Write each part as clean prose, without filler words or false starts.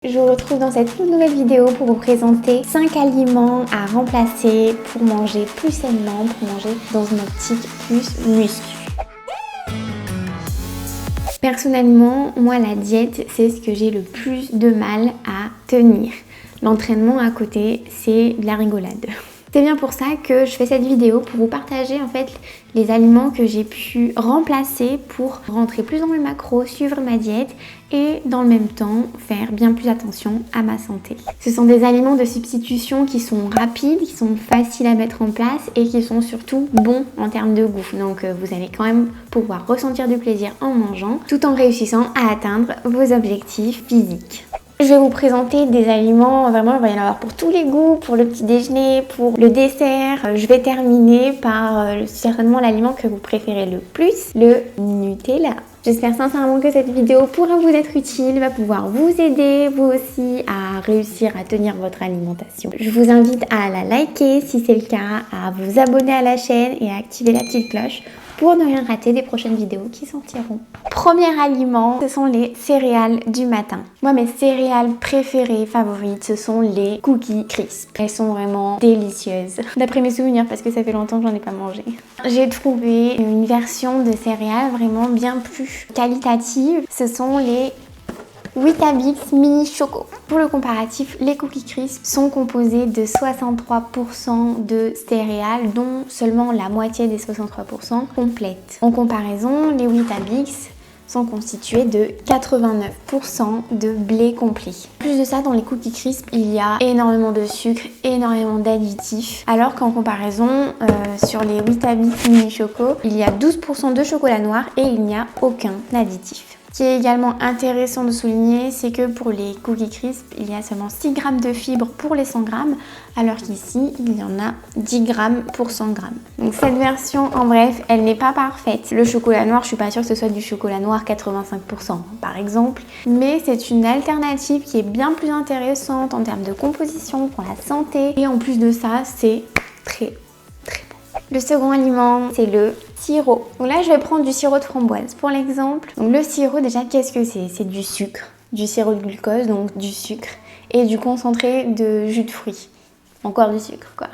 Je vous retrouve dans cette toute nouvelle vidéo pour vous présenter 5 aliments à remplacer pour manger plus sainement, pour manger dans une optique plus muscle. Personnellement, moi la diète, c'est ce que j'ai le plus de mal à tenir. L'entraînement à côté, c'est de la rigolade. C'est bien pour ça que je fais cette vidéo pour vous partager en fait les aliments que j'ai pu remplacer pour rentrer plus dans mes macros, suivre ma diète et dans le même temps faire bien plus attention à ma santé. Ce sont des aliments de substitution qui sont rapides, qui sont faciles à mettre en place et qui sont surtout bons en termes de goût. Donc vous allez quand même pouvoir ressentir du plaisir en mangeant tout en réussissant à atteindre vos objectifs physiques. Je vais vous présenter des aliments, vraiment il va y en avoir pour tous les goûts, pour le petit déjeuner, pour le dessert. Je vais terminer par certainement l'aliment que vous préférez le plus, le Nutella. J'espère sincèrement que cette vidéo pourra vous être utile, va pouvoir vous aider vous aussi à réussir à tenir votre alimentation. Je vous invite à la liker si c'est le cas, à vous abonner à la chaîne et à activer la petite cloche pour ne rien rater des prochaines vidéos qui sortiront. Premier aliment, ce sont les céréales du matin. Moi, mes céréales préférées, favorites, ce sont les cookies crisp. Elles sont vraiment délicieuses. D'après mes souvenirs, parce que ça fait longtemps que j'en ai pas mangé. J'ai trouvé une version de céréales vraiment bien plus qualitative. Ce sont les Weetabix Mini Choco. Pour le comparatif, les cookies crisp sont composés de 63% de céréales, dont seulement la moitié des 63% complètes. En comparaison, les Weetabix sont constitués de 89% de blé complet. En plus de ça, dans les cookies crisp, il y a énormément de sucre, énormément d'additifs, alors qu'en comparaison, sur les Weetabix Mini Choco, il y a 12% de chocolat noir et il n'y a aucun additif. Ce qui est également intéressant de souligner, c'est que pour les cookies crisp, il y a seulement 6 grammes de fibres pour les 100 grammes, alors qu'ici, il y en a 10 grammes pour 100 grammes. Donc cette version, en bref, elle n'est pas parfaite. Le chocolat noir, je suis pas sûre que ce soit du chocolat noir 85%, par exemple. Mais c'est une alternative qui est bien plus intéressante en termes de composition pour la santé. Et en plus de ça, c'est très bon. Le second aliment, c'est le sirop. Donc là, je vais prendre du sirop de framboise pour l'exemple. Donc le sirop, déjà, qu'est-ce que c'est? C'est du sucre, du sirop de glucose, donc du sucre, et du concentré de jus de fruits. Encore du sucre, quoi.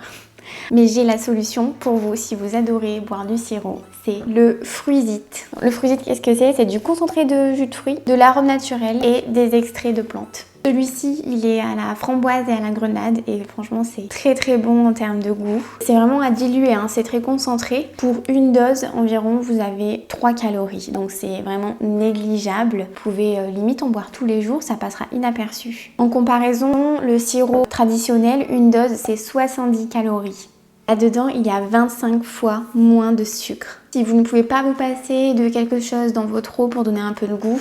Mais j'ai la solution pour vous si vous adorez boire du sirop, c'est le Fruisit. Le Fruisit, qu'est-ce que c'est? C'est du concentré de jus de fruits, de l'arôme naturel et des extraits de plantes. Celui-ci, il est à la framboise et à la grenade et franchement, c'est très bon en termes de goût. C'est vraiment à diluer, hein, c'est très concentré. Pour une dose environ, vous avez 3 calories, donc c'est vraiment négligeable. Vous pouvez limite en boire tous les jours, ça passera inaperçu. En comparaison, le sirop traditionnel, une dose, c'est 70 calories. Là-dedans, il y a 25 fois moins de sucre. Si vous ne pouvez pas vous passer de quelque chose dans votre eau pour donner un peu de goût,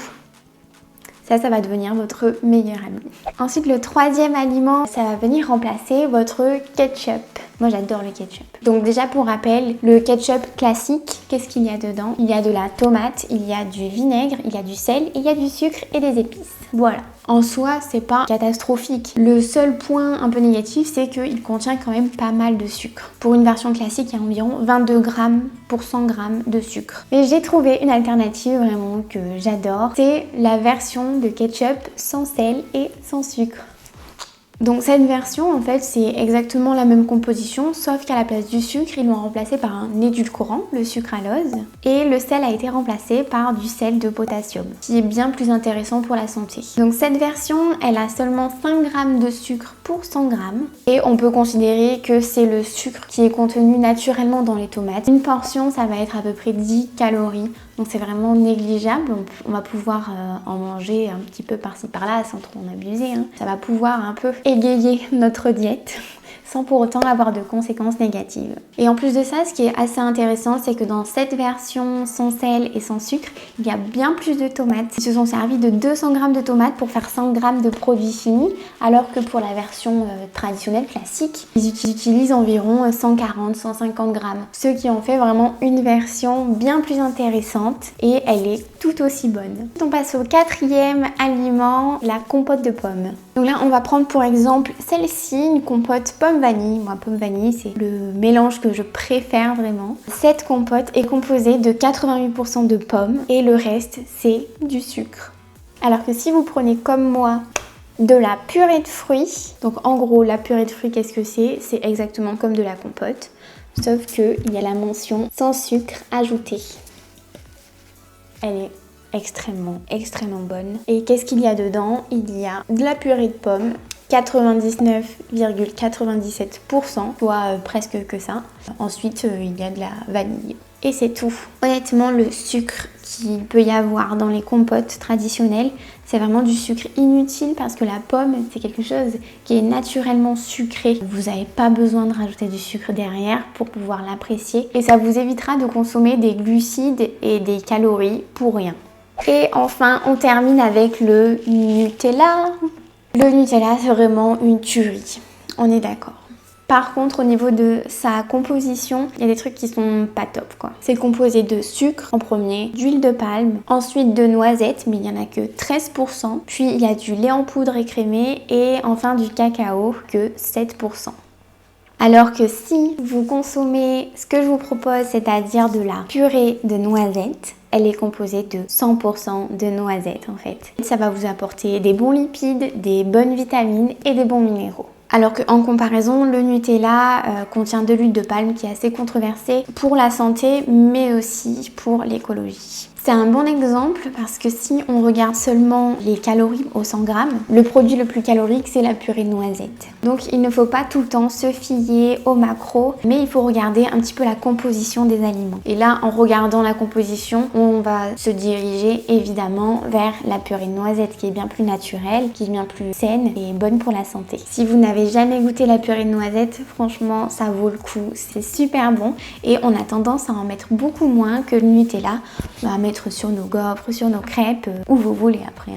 ça va devenir votre meilleur ami. Ensuite, le troisième aliment, ça va venir remplacer votre ketchup. Moi, j'adore le ketchup. Donc déjà, pour rappel, le ketchup classique, qu'est-ce qu'il y a dedans? Il y a de la tomate, il y a du vinaigre, il y a du sel, et il y a du sucre et des épices. Voilà. En soi, c'est pas catastrophique. Le seul point un peu négatif, c'est qu'il contient quand même pas mal de sucre. Pour une version classique, il y a environ 22 grammes pour 100 grammes de sucre. Mais j'ai trouvé une alternative vraiment que j'adore. C'est la version de ketchup sans sel et sans sucre. Donc cette version, en fait, c'est exactement la même composition, sauf qu'à la place du sucre, ils l'ont remplacé par un édulcorant, le sucralose, et le sel a été remplacé par du sel de potassium, qui est bien plus intéressant pour la santé. Donc cette version, elle a seulement 5 grammes de sucre pour 100 grammes, et on peut considérer que c'est le sucre qui est contenu naturellement dans les tomates. Une portion, ça va être à peu près 10 calories, donc c'est vraiment négligeable, on va pouvoir en manger un petit peu par-ci par-là sans trop en abuser, hein. Ça va pouvoir un peu égayer notre diète sans pour autant avoir de conséquences négatives. Et en plus de ça, ce qui est assez intéressant, c'est que dans cette version sans sel et sans sucre, il y a bien plus de tomates. Ils se sont servis de 200 grammes de tomates pour faire 100 grammes de produits finis, alors que pour la version traditionnelle classique, ils utilisent environ 140-150 grammes. Ce qui en fait vraiment une version bien plus intéressante et elle est tout aussi bonne. On passe au quatrième aliment, la compote de pommes. Donc là, on va prendre pour exemple celle-ci, une compote pomme vanille. Moi, pomme vanille, c'est le mélange que je préfère vraiment. Cette compote est composée de 88% de pommes et le reste, c'est du sucre. Alors que si vous prenez comme moi de la purée de fruits. Donc en gros, la purée de fruits, qu'est-ce que c'est? C'est exactement comme de la compote, sauf qu'il y a la mention sans sucre ajouté. Elle est extrêmement bonne. Et qu'est-ce qu'il y a dedans? Il y a de la purée de pommes, 99,97%, soit presque que ça. Ensuite, il y a de la vanille. Et c'est tout. Honnêtement, le sucre qu'il peut y avoir dans les compotes traditionnelles, c'est vraiment du sucre inutile parce que la pomme, c'est quelque chose qui est naturellement sucré. Vous n'avez pas besoin de rajouter du sucre derrière pour pouvoir l'apprécier. Et ça vous évitera de consommer des glucides et des calories pour rien. Et enfin, on termine avec le Nutella. Le Nutella, c'est vraiment une tuerie. On est d'accord. Par contre, au niveau de sa composition, il y a des trucs qui sont pas top quoi. C'est composé de sucre en premier, d'huile de palme, ensuite de noisettes, mais il n'y en a que 13%. Puis il y a du lait en poudre écrémé et enfin du cacao que 7%. Alors que si vous consommez ce que je vous propose, c'est-à-dire de la purée de noisettes, elle est composée de 100% de noisettes en fait. Ça va vous apporter des bons lipides, des bonnes vitamines et des bons minéraux. Alors qu'en comparaison, le Nutella contient de l'huile de palme qui est assez controversée pour la santé, mais aussi pour l'écologie. C'est un bon exemple parce que si on regarde seulement les calories au 100 grammes, le produit le plus calorique c'est la purée de noisettes. Donc il ne faut pas tout le temps se fier aux macros, mais il faut regarder un petit peu la composition des aliments. Et là, en regardant la composition, on va se diriger évidemment vers la purée de noisettes qui est bien plus naturelle, qui est bien plus saine et bonne pour la santé. Si vous n'avez jamais goûté la purée de noisettes, franchement ça vaut le coup, c'est super bon et on a tendance à en mettre beaucoup moins que le Nutella. On va mettre sur nos gaufres, sur nos crêpes, où vous voulez après.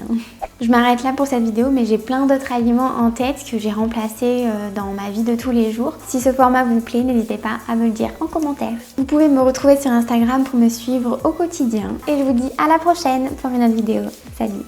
Je m'arrête là pour cette vidéo, mais j'ai plein d'autres aliments en tête que j'ai remplacés dans ma vie de tous les jours. Si ce format vous plaît, n'hésitez pas à me le dire en commentaire. Vous pouvez me retrouver sur Instagram pour me suivre au quotidien. Et je vous dis à la prochaine pour une autre vidéo. Salut!